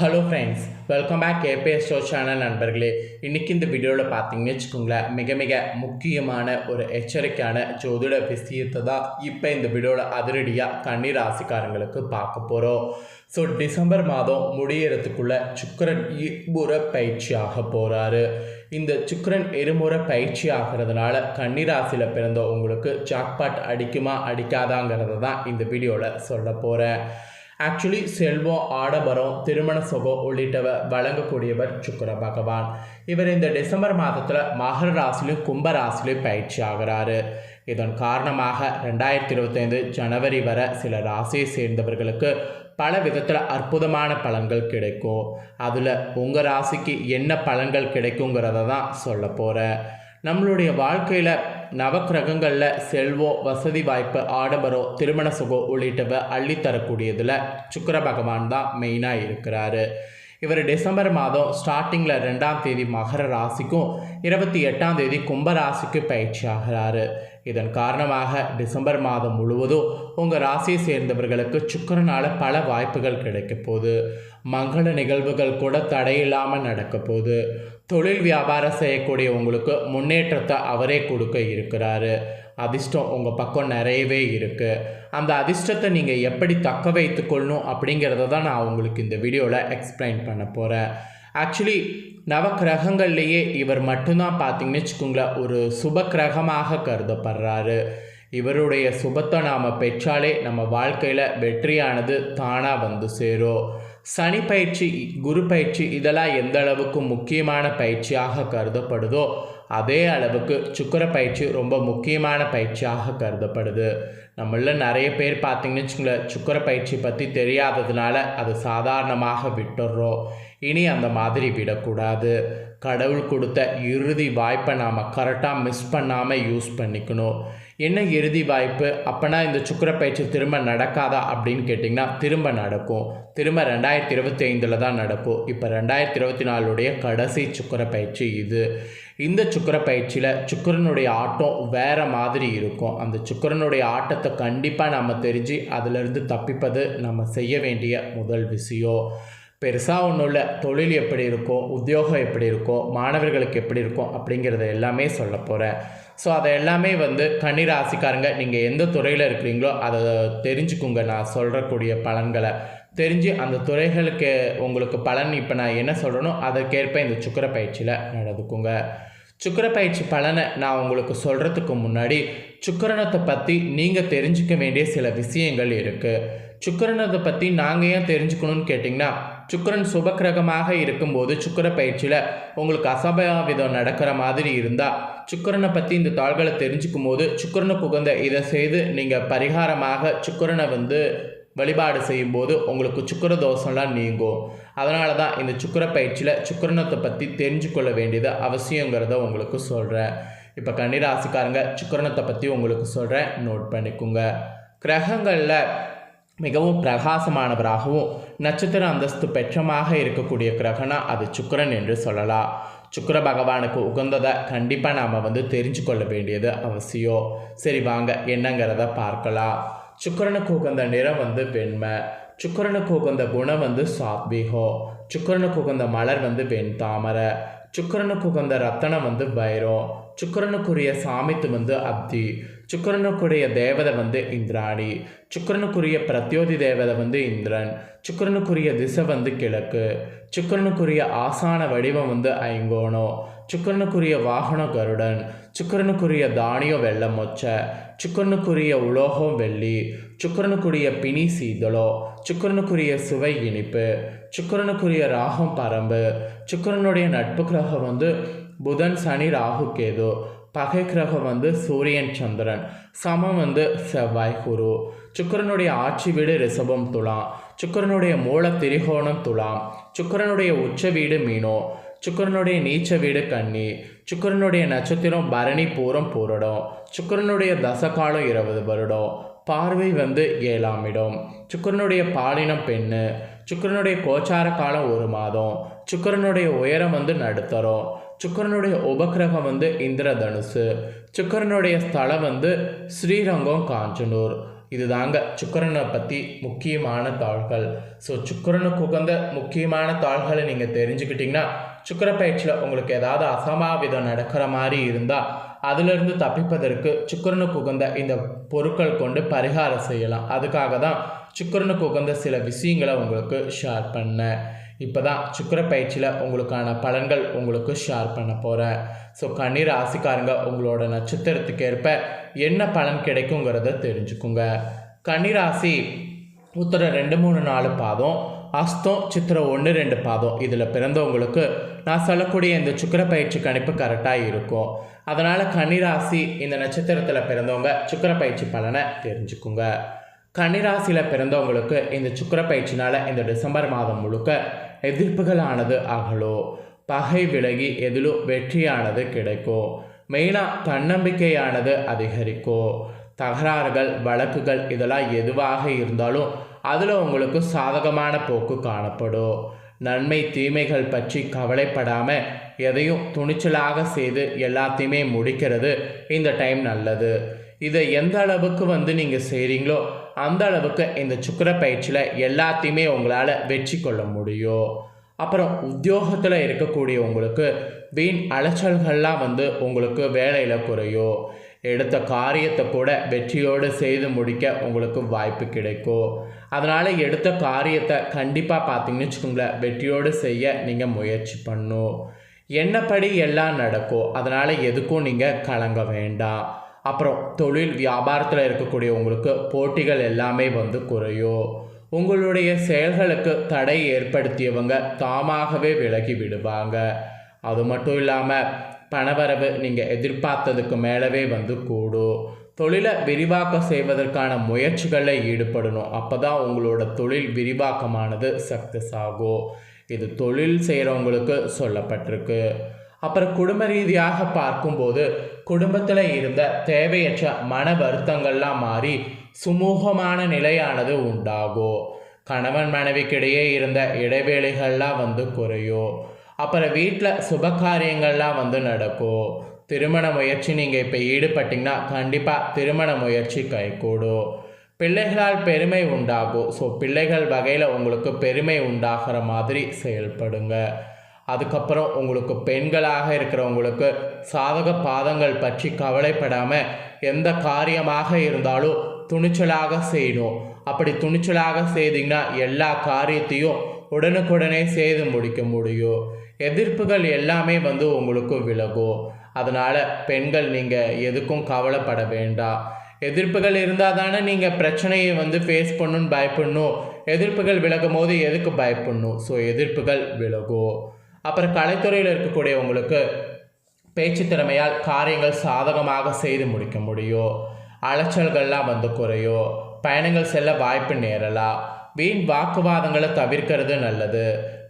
Hello friends, welcome back ABS show channel நண்பர்களே. இன்றைக்கி இந்த வீடியோவில் பார்த்தீங்கன்னு வச்சுக்கோங்களேன், மிக மிக முக்கியமான ஒரு எச்சரிக்கையான ஜோதிட விஷயத்தை தான் இப்போ இந்த வீடியோவில் அதிரடியாக கன்னி ராசிக்காரங்களுக்கு பார்க்க போகிறோம். ஸோ டிசம்பர் மாதம் முடியறதுக்குள்ளே சுக்கிரன் இருமுறை பயிற்சி ஆக போகிறாரு. இந்த சுக்கிரன் இருமுறை பயிற்சி ஆகிறதுனால கன்னி ராசியில் பிறந்த உங்களுக்கு ஜாக்பாட் அடிக்குமா அடிக்காதாங்கிறத தான் இந்த வீடியோவில் சொல்ல போகிறேன். ஆக்சுவலி செல்வம், ஆடம்பரம், திருமண சுகம் உள்ளிட்டவை வழங்கக்கூடியவர் சுக்கிர பகவான். இவர் இந்த டிசம்பர் மாதத்தில் மகர ராசிலையும் கும்ப ராசிலையும் பயிற்சி ஆகிறாரு. இதன் காரணமாக 2025 ஜனவரி வரை சில ராசியை சேர்ந்தவர்களுக்கு பல விதத்தில் அற்புதமான பலன்கள் கிடைக்கும். அதில் உங்கள் ராசிக்கு என்ன பலன்கள் கிடைக்குங்கிறத தான் சொல்ல போகிறேன். நம்மளுடைய வாழ்க்கையில் நவக்கிரகங்களில் செல்வம், வசதி வாய்ப்பு, ஆடம்பரம், திருமண சுகம் உள்ளிட்டவை அள்ளித்தரக்கூடியதில் சுக்கிர பகவான் தான் மெயினாக இருக்கிறாரு. இவர் டிசம்பர் மாதம் ஸ்டார்டிங்கில் 2ஆம் தேதி மகர ராசிக்கும் 28ஆம் தேதி கும்ப ராசிக்கு பயிற்சி ஆகிறாரு. இதன் காரணமாக டிசம்பர் மாதம் முழுவதும் உங்கள் ராசியை சேர்ந்தவர்களுக்கு சுக்கிரனால் பல வாய்ப்புகள் கிடைக்க போகுது. மங்கள நிகழ்வுகள் கூட தடையில்லாமல் நடக்க போகுது. தொழில் வியாபாரம் செய்யக்கூடிய உங்களுக்கு முன்னேற்றத்தை அவரே கொடுக்க இருக்கிறாரு. அதிர்ஷ்டம் உங்கள் பக்கம் நிறையவே இருக்குது. அந்த அதிர்ஷ்டத்தை நீங்கள் எப்படி தக்க வைத்து கொள்ளணும் அப்படிங்கிறத தான் நான் உங்களுக்கு இந்த வீடியோவில் எக்ஸ்பிளைன் பண்ண போகிறேன். ஆக்சுவலி நவக்கிரகங்கள்லேயே இவர் மட்டும்தான் பார்த்தீங்கன்னு வச்சுக்கோங்களேன் ஒரு சுப கிரகமாக கருதப்படுறாரு. இவருடைய சுபத்தை நாம் பெற்றாலே நம்ம வாழ்க்கையில் வெற்றியானது தானாக வந்து சேரும். சனி பயிற்சி, குரு பயிற்சி இதெல்லாம் எந்த அளவுக்கு முக்கியமான பயிற்சியாக கருதப்படுதோ அதே அளவுக்கு சுக்கிர பயிற்சி ரொம்ப முக்கியமான பயிற்சியாக கருதப்படுது. நம்மள நிறைய பேர் பார்த்தீங்கன்னு வச்சுங்களேன் சுக்கிர பயிற்சி பற்றி தெரியாததுனால அது சாதாரணமாக விட்டுடுறோம். இனி அந்த மாதிரி விடக்கூடாது. கடவுள் கொடுத்த இறுதி வாய்ப்பை நாம் கரெக்டாக மிஸ் பண்ணாமல் யூஸ் பண்ணிக்கணும். என்ன இறுதி வாய்ப்பு அப்போனா இந்த சுக்கிர பயிற்சி திரும்ப நடக்காதா அப்படின்னு கேட்டிங்கன்னா திரும்ப நடக்கும். திரும்ப 2025 தான் நடக்கும். இப்போ 2024 கடைசி சுக்கிர பயிற்சி இது. இந்த சுக்கிர பயிற்சியில் சுக்கிரனுடைய ஆட்டம் வேறு மாதிரி இருக்கும். அந்த சுக்கிரனுடைய ஆட்டத்தை கண்டிப்பாக நம்ம தெரிஞ்சு அதிலிருந்து தப்பிப்பது நம்ம செய்ய வேண்டிய முதல் விஷயம். பெருசாக ஒன்றும் இல்லை, தொழில் எப்படி இருக்கும், உத்தியோகம் எப்படி இருக்கும், மாணவர்களுக்கு எப்படி இருக்கும் அப்படிங்கிறத எல்லாமே சொல்ல போகிறேன். ஸோ அதை எல்லாமே கன்னி ராசிக்காரங்க நீங்கள் எந்த துறையில் இருக்கிறீங்களோ அதை தெரிஞ்சுக்குங்க. நான் சொல்கிறக்கூடிய பலன்களை தெரிஞ்சு அந்த துறைகளுக்கு உங்களுக்கு பலன் இப்போ நான் என்ன சொல்கிறேனோ அதற்கேற்ப இந்த சுக்கிர பயிற்சியில் நடந்துக்குங்க. சுக்கிர பயிற்சி பலனை நான் உங்களுக்கு சொல்கிறதுக்கு முன்னாடி சுக்கிரனத்தை பற்றி நீங்கள் தெரிஞ்சுக்க வேண்டிய சில விஷயங்கள் இருக்குது. சுக்கிரனத்தை பற்றி நாங்கள் ஏன் தெரிஞ்சுக்கணும்னு கேட்டிங்கன்னா, சுக்கிரன் சுபக்கிரகமாக இருக்கும்போது சுக்கிர பயிற்சியில் உங்களுக்கு அசம்பாவிதம் நடக்கிற மாதிரி இருந்தால் சுக்கிரனை பற்றி இந்த தாள்களை தெரிஞ்சுக்கும் போது சுக்கிரனுக்கு உகந்த இதை செய்து நீங்கள் பரிகாரமாக சுக்கிரனை வழிபாடு செய்யும்போது உங்களுக்கு சுக்கிர தோஷம்லாம் நீங்கும். அதனால தான் இந்த சுக்கிர பயிற்சியில் சுக்கிரனத்தை பற்றி தெரிஞ்சுக்கொள்ள வேண்டியது அவசியங்கிறத உங்களுக்கு சொல்கிறேன். இப்போ கன்னிராசிக்காரங்க சுக்கிரனத்தை பற்றி உங்களுக்கு சொல்கிறேன், நோட் பண்ணிக்கோங்க. கிரகங்களில் மிகவும் பிரகாசமானவராகவும் நட்சத்திர அந்தஸ்து பெற்றமாக இருக்கக்கூடிய கிரகனா அது சுக்கிரன் என்று சொல்லலாம். சுக்கிர பகவானுக்கு உகந்ததை கண்டிப்பாக நாம் தெரிஞ்சு கொள்ள வேண்டியது அவசியம். சரி வாங்க என்னங்கிறத பார்க்கலாம். சுக்கிரனுக்கு உகந்த நிறம் வெண்மை. சுக்கிரனுக்கு உகந்த குணம் சாத்வீகம். சுக்கிரனுக்கு உகந்த மலர் வெண்தாமரை. சுக்கிரனுக்கு உகந்த ரத்தனம் வைரம். சுக்கிரனுக்குரிய சாமித்து அப்தி. சுக்கிரனுக்குரிய தேவதை இந்திராணி. சுக்கிரனுக்குரிய பிரத்யோதி தேவதை இந்திரன். சுக்கிரனுக்குரிய திசை கிழக்கு. சுக்கிரனுக்குரிய ஆசான வடிவம் ஐங்கோணம். சுக்கிரனுக்குரிய வாகனம் கருடன். சுக்கிரனுக்குரிய தானியம் வெள்ளை மொச்சை. சுக்கிரனுக்குரிய உலோகம் வெள்ளி. சுக்கிரனுக்குரிய பிணி சீதளம். சுக்கிரனுக்குரிய சுவை இனிப்பு. சுக்கிரனுக்குரிய ராகம் பரம்பு. சுக்கிரனுடைய நட்பு கிரகம் புதன், சனி, ராகு, கேது. பகை கிரகம் சூரியன், சந்திரன். சமம் செவ்வாய், குரு. சுக்கிரனுடைய ஆட்சி வீடு ரிஷபம், துலாம். சுக்கிரனுடைய மூல திரிகோணம், துலாம். சுக்கிரனுடைய உச்ச வீடு மீனோ. சுக்கிரனுடைய நீச்ச வீடு கன்னி. சுக்கிரனுடைய நட்சத்திரம் பரணி, பூரம், பூரடம். சுக்கிரனுடைய தசகாலம் 20 வருடம். பார்வை 7ஆம் இடம். சுக்கிரனுடைய பாலினம் பெண்ணு. சுக்கிரனுடைய கோச்சார காலம் 1 மாதம். சுக்கிரனுடைய உயரம் நடுத்தரம். சுக்கிரனுடைய உபக்கிரகம் இந்திரதனுசு. சுக்கிரனுடைய ஸ்தலம் ஸ்ரீரங்கம், காஞ்சனூர். இதுதாங்க சுக்கிரனை பற்றி முக்கியமான தாள்கள். ஸோ சுக்கிரனுக்கு உகந்த முக்கியமான தாள்களை நீங்கள் தெரிஞ்சுக்கிட்டிங்கன்னா சுக்கிர பயிற்சியில் உங்களுக்கு ஏதாவது அசம்பாவிதம் நடக்கிற மாதிரி இருந்தால் அதிலிருந்து தப்பிப்பதற்கு சுக்கிரனுக்கு உகந்த இந்த பொருட்கள் கொண்டு பரிகாரம் செய்யலாம். அதுக்காக தான் சுக்கிரனுக்கு உகந்த சில விஷயங்களை உங்களுக்கு ஷேர் பண்ணேன். இப்போ தான் சுக்கிர பயிற்சியில் உங்களுக்கான பலன்கள் உங்களுக்கு ஷேர் பண்ண போகிறேன். ஸோ கன்னி ராசிக்காரங்க உங்களோட நட்சத்திரத்துக்கு ஏற்ப என்ன பலன் கிடைக்குங்கிறத தெரிஞ்சுக்குங்க. கன்னி ராசி உத்திரம் 2, 3, 4 பாதம், அஸ்தம், சித்திரை 1, 2 பாதம் இதில் பிறந்தவங்களுக்கு நான் சொல்லக்கூடிய இந்த சுக்கிர பயிற்சி கணிப்பு கரெக்டாக இருக்கும். அதனால் கன்னிராசி இந்த நட்சத்திரத்தில் பிறந்தவங்க சுக்கிர பயிற்சி பலனை தெரிஞ்சுக்குங்க. கன்னிராசியில் பிறந்தவங்களுக்கு இந்த சுக்கிர பயிற்சினால் இந்த டிசம்பர் மாதம் முழுக்க எதிர்ப்புகளானது அகலும், பகை விலகி எதிலும் வெற்றியானது கிடைக்கும், மெயினாக தன்னம்பிக்கையானது அதிகரிக்கும், தகராறுகள் வழக்குகள் இதெல்லாம் எதுவாக இருந்தாலும் அதில் உங்களுக்கு சாதகமான போக்கு காணப்படும். நன்மை தீமைகள் பற்றி கவலைப்படாமல் எதையும் துணிச்சலாக செய்து எல்லாத்தையுமே முடிக்கிறது இந்த டைம் நல்லது. இதை எந்த அளவுக்கு நீங்கள் செய்கிறீங்களோ அந்த அளவுக்கு இந்த சுக்கிர பயிற்சியில் எல்லாத்தையுமே உங்களால் வெற்றி கொள்ள முடியும். அப்புறம் உத்தியோகத்தில் இருக்கக்கூடிய உங்களுக்கு வீண் அலைச்சல்கள்லாம் உங்களுக்கு வேலையில் குறையும். எடுத்த காரியத்தை கூட வெற்றியோடு செய்து முடிக்க உங்களுக்கு வாய்ப்பு கிடைக்கும். அதனால் எடுத்த காரியத்தை கண்டிப்பாக பார்த்தீங்கன்னு வச்சுக்கோங்களேன், வெற்றியோடு செய்ய நீங்கள் முயற்சி பண்ணணும். என்னப்படி எல்லாம் நடக்கும், அதனால் எதுக்கும் நீங்கள் கலங்க வேண்டாம். அப்புறம் தொழில் வியாபாரத்தில் இருக்கக்கூடிய உங்களுக்கு போட்டிகள் எல்லாமே குறையும். உங்களுடைய செயல்களுக்கு தடை ஏற்படுத்தியவங்க தாமாகவே விலகி விடுவாங்க. அது மட்டும் இல்லாமல் பணவரவு நீங்கள் எதிர்பார்த்ததுக்கு மேலவே கூடும். தொழிலை விரிவாக்கம் செய்வதற்கான முயற்சிகளில் ஈடுபடணும். அப்போ தான் உங்களோட தொழில் விரிவாக்கமானது சக்ஸஸ் ஆகும். இது தொழில் செய்கிறவங்களுக்கு சொல்லப்பட்டிருக்கு. அப்புறம் குடும்ப ரீதியாக பார்க்கும்போது குடும்பத்தில் இருந்த தேவையற்ற மன வருத்தங்கள்லாம் மாறி சுமூகமான நிலையானது உண்டாகும். கணவன் மனைவிக்கிடையே இருந்த இடைவேளைகள்லாம் குறையும். அப்புறம் வீட்டில் சுபகாரியங்கள்லாம் நடக்கும். திருமண முயற்சி நீங்கள் இப்போ ஈடுபட்டிங்கன்னா கண்டிப்பாக திருமண முயற்சி கைகூடும். பிள்ளைகளால் பெருமை உண்டாகும். ஸோ பிள்ளைகள் வகையில் உங்களுக்கு பெருமை உண்டாகிற மாதிரி செயல்படுங்க. அதுக்கப்புறம் உங்களுக்கு பெண்களாக இருக்கிறவங்களுக்கு சாதக பாதங்கள் பற்றி கவலைப்படாமல் எந்த காரியமாக இருந்தாலும் துணிச்சலாக செய்யணும். அப்படி துணிச்சலாக செய்தீங்கன்னா எல்லா காரியத்தையும் உடனுக்குடனே செய்து முடிக்க முடியும். எதிர்ப்புகள் எல்லாமே உங்களுக்கு விலகும். அதனால் பெண்கள் நீங்கள் எதுக்கும் கவலைப்பட வேண்டாம். எதிர்ப்புகள் இருந்தால் தானே நீங்கள் பிரச்சனையை ஃபேஸ் பண்ணணுன்னு பயப்படணும். எதிர்ப்புகள் விலகும் போது எதுக்கு பயப்படணும்? ஸோ எதிர்ப்புகள் விலகும். அப்புறம் கலைத்துறையில் இருக்கக்கூடிய உங்களுக்கு பேச்சு திறமையால் காரியங்கள் சாதகமாக செய்து முடிக்க முடியும். அலைச்சல்கள்லாம் குறையும். பயணங்கள் செல்ல வாய்ப்பு நேரலாம். வீண் வாக்குவாதங்களை தவிர்க்கிறது நல்லது.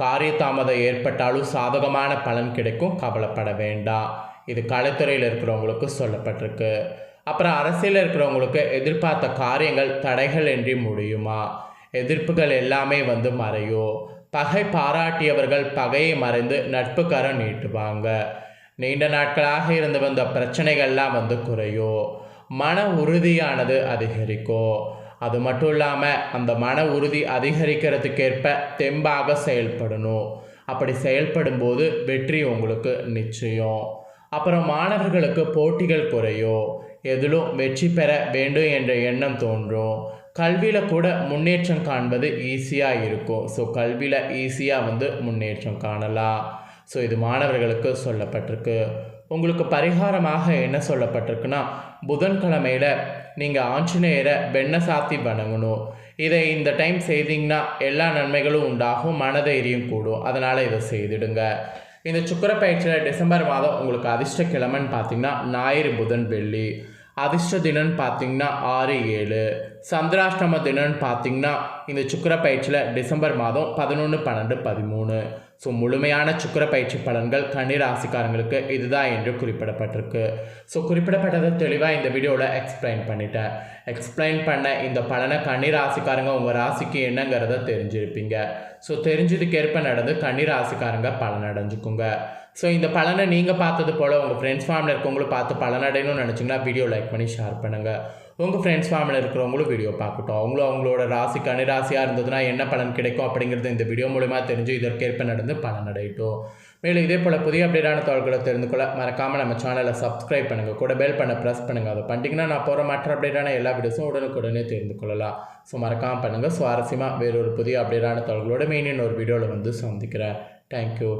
காரிய தாமதம் ஏற்பட்டாலும் சாதகமான பலன் கிடைக்கும், கவலைப்பட வேண்டாம். இது கலைத்துறையில் இருக்கிறவங்களுக்கு சொல்லப்பட்டிருக்கு. அப்புறம் அரசியலில் இருக்கிறவங்களுக்கு எதிர்பார்த்த காரியங்கள் தடைகள் இன்றி முடியுமா? எதிர்ப்புகள் எல்லாமே மறையும். பகை பாராட்டியவர்கள் பகையை மறைந்து நட்புக்கரம் நீட்டுவாங்க. நீண்ட நாட்களாக இருந்து வந்த பிரச்சனைகள்லாம் குறையும். மன உறுதியானது அதிகரிக்கும். அது மட்டும் இல்லாமல் அந்த மன உறுதி அதிகரிக்கிறதுக்கேற்ப தெம்பாக செயல்படணும். அப்படி செயல்படும் போது வெற்றி உங்களுக்கு நிச்சயம். அப்புறம் மாணவர்களுக்கு போட்டிகள் குறையும். எதிலும் வெற்றி பெற வேண்டும் என்ற எண்ணம் தோன்றும். கல்வியில் கூட முன்னேற்றம் காண்பது ஈஸியாக இருக்கும். ஸோ கல்வியில் ஈஸியாக முன்னேற்றம் காணலாம். ஸோ இது மாணவர்களுக்கு சொல்லப்பட்டிருக்கு. உங்களுக்கு பரிகாரமாக என்ன சொல்லப்பட்டிருக்குன்னா, புதன்கிழமையில் நீங்கள் ஆஞ்சநேயரை வெண்ணெய் சாத்தி வணங்கணும். இதை இந்த டைம் செய்தீங்கன்னா எல்லா நன்மைகளும் உண்டாகும், மனதைரியம் கூடும். அதனால் இதை செய்திடுங்க. இந்த சுக்கிர பயிற்சியில் டிசம்பர் மாதம் உங்களுக்கு அதிர்ஷ்ட கிழமைன்னு பார்த்தீங்கன்னா ஞாயிறு, புதன், வெள்ளி. அதிர்ஷ்ட தினம்னு பார்த்தீங்கன்னா 6, 7. சந்திராஷ்டம தினம்னு பார்த்தீங்கன்னா இந்த சுக்கிர பயிற்சியில் டிசம்பர் மாதம் 11, 12, 13. ஸோ முழுமையான சுக்கிர பயிற்சி பலன்கள் கன்னி ராசிக்காரங்களுக்கு இதுதான் என்று குறிப்பிடப்பட்டிருக்கு. ஸோ குறிப்பிடப்பட்டதை தெளிவாக இந்த வீடியோவில் எக்ஸ்பிளைன் பண்ணிட்டேன். எக்ஸ்பிளைன் பண்ண இந்த பலனை கன்னி ராசிக்காரங்க உங்கள் ராசிக்கு என்னங்கிறத தெரிஞ்சிருப்பீங்க. ஸோ தெரிஞ்சதுக்கேற்ப நடந்து கன்னி ராசிக்காரங்க பலன் அடைஞ்சுக்குங்க. ஸோ இந்த பலனை நீங்கள் பார்த்தது போல் உங்கள் ஃப்ரெண்ட்ஸ் ஃபேமிலி இருக்கவங்களும் பார்த்து பலனடையணும்னு நினச்சிங்கன்னா வீடியோ லைக் பண்ணி ஷேர் பண்ணுங்கள். உங்கள் ஃப்ரெண்ட்ஸ் ஃபேமிலியில் இருக்கிறவங்களும் வீடியோ பார்க்கட்டும். அவங்களோட ராசி கன்னிராசியாக இருந்ததுன்னா என்ன பலன் கிடைக்கும் அப்படிங்கிறது இந்த வீடியோ மூலமா தெரிஞ்சு இதற்கேற்ப நடந்து பலன் அடையட்டும். மேலும் இதே போல் புதிய அப்டேட்டான தகவல்களை தெரிந்து கொள்ள மறக்காமல் நம்ம சேனலை சப்ஸ்கிரைப் பண்ணுங்கள். கூட பெல் பண்ண ப்ரெஸ் பண்ணுங்கள். அதை பண்ணிட்டீங்கன்னா நான் போகிற மற்ற அப்டேட்டான எல்லா வீடியோஸும் உடனுக்குடனே தெரிந்து கொள்ளலாம். ஸோ மறக்காமல் பண்ணுங்கள். சுவாரஸ்யமாக வேறொரு புதிய அப்டேட்டான தகவல்களோட மெயின் ஒரு வீடியோவில் வந்து சந்திக்கிறேன். தேங்க்யூ.